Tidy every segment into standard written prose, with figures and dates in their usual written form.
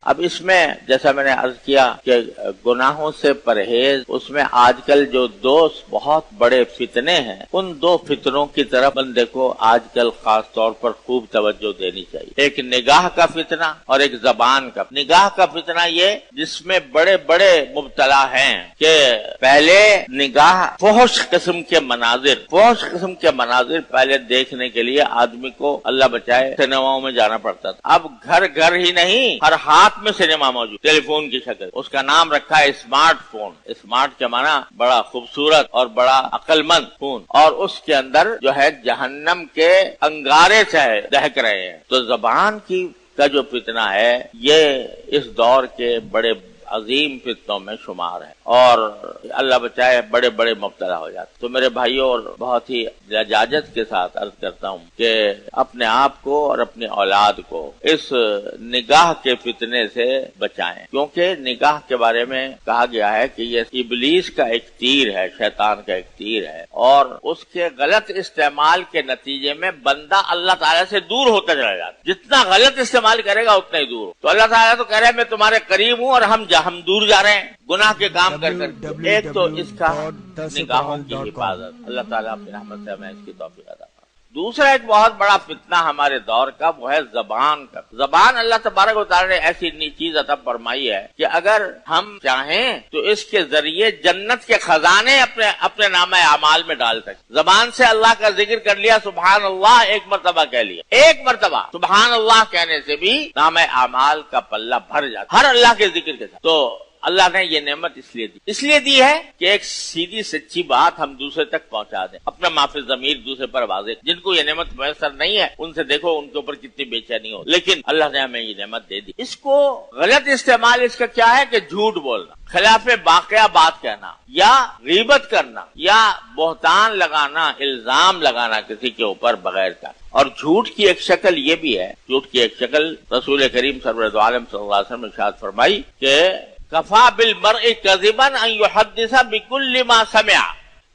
اب اس میں جیسا میں نے عرض کیا کہ گناہوں سے پرہیز، اس میں آج کل جو دو بہت بڑے فتنے ہیں، ان دو فتنوں کی طرف بندے کو آج کل خاص طور پر خوب توجہ دینی چاہیے۔ ایک نگاہ کا فتنہ اور ایک زبان کا۔ نگاہ کا فتنہ یہ جس میں بڑے بڑے مبتلا ہیں کہ پہلے نگاہ فحش قسم کے مناظر پہلے دیکھنے کے لیے آدمی کو اللہ بچائے سنیماؤں میں جانا پڑتا تھا۔ اب گھر گھر ہی نہیں، ہر ہاتھ میں سنیما موجود، ٹیلی فون کی شکل۔ اس کا نام رکھا ہے اسمارٹ فون۔ اسمارٹ کے معنی بڑا خوبصورت اور بڑا عقل مند فون، اور اس کے اندر جو ہے جہنم کے انگارے سے دہک رہے ہیں۔ تو زبان کا جو فتنہ ہے یہ اس دور کے بڑے عظیم فتنوں میں شمار ہے، اور اللہ بچائے بڑے بڑے مبتلا ہو جاتے۔ تو میرے بھائیوں، اور بہت ہی لجاجت کے ساتھ عرض کرتا ہوں کہ اپنے آپ کو اور اپنی اولاد کو اس نگاہ کے فتنے سے بچائیں، کیونکہ نگاہ کے بارے میں کہا گیا ہے کہ یہ ابلیس کا ایک تیر ہے، شیطان کا ایک تیر ہے، اور اس کے غلط استعمال کے نتیجے میں بندہ اللہ تعالیٰ سے دور ہوتا چلا جاتا ہے۔ جتنا غلط استعمال کرے گا اتنا ہی دور ہو۔ تو اللہ تعالیٰ تو کہہ رہے ہیں میں تمہارے قریب ہوں اور ہم دور جا رہے ہیں گناہ کے کام کر کر۔ ایک تو اس کا نگاہوں کی حفاظت، اللہ تعالیٰ اپنی رحمت سے ہمیں اس کی توفیق عطا۔ دوسرا ایک بہت بڑا فتنہ ہمارے دور کا وہ ہے زبان کا۔ زبان اللہ تبارک و تعالیٰ نے ایسی چیز عطا فرمائی ہے کہ اگر ہم چاہیں تو اس کے ذریعے جنت کے خزانے اپنے نامہ اعمال میں ڈال سکتے۔ زبان سے اللہ کا ذکر کر لیا، سبحان اللہ ایک مرتبہ کہہ لیا، ایک مرتبہ سبحان اللہ کہنے سے بھی نامہ اعمال کا پلہ بھر جاتا، ہر اللہ کے ذکر کے ساتھ۔ تو اللہ نے یہ نعمت اس لیے دی ہے کہ ایک سیدھی سچی بات ہم دوسرے تک پہنچا دیں، اپنا معافی ضمیر دوسرے پر واضح۔ جن کو یہ نعمت میسر نہیں ہے ان سے دیکھو ان کے اوپر کتنی بے چینی ہو، لیکن اللہ نے ہمیں یہ نعمت دے دی۔ اس کو غلط استعمال اس کا کیا ہے کہ جھوٹ بولنا، خلاف واقعہ بات کہنا، یا غیبت کرنا، یا بہتان لگانا، الزام لگانا کسی کے اوپر بغیر کا۔ اور جھوٹ کی ایک شکل یہ بھی ہے، جھوٹ کی ایک شکل رسول کریم سرور دو عالم صلی اللہ علیہ وسلم نے ارشاد فرمائی کہ کفا بالمرء کذبا ان یحدث بکل ما سمع۔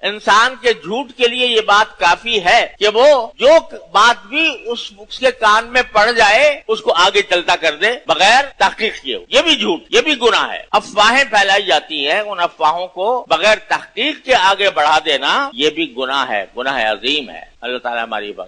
انسان کے جھوٹ کے لیے یہ بات کافی ہے کہ وہ جو بات بھی اس کے کان میں پڑ جائے اس کو آگے چلتا کر دے بغیر تحقیق کیے۔ یہ بھی جھوٹ، یہ بھی گناہ ہے۔ افواہیں پھیلائی جاتی ہیں، ان افواہوں کو بغیر تحقیق کے آگے بڑھا دینا یہ بھی گناہ ہے، گناہ عظیم ہے۔ اللہ تعالیٰ ہماری بات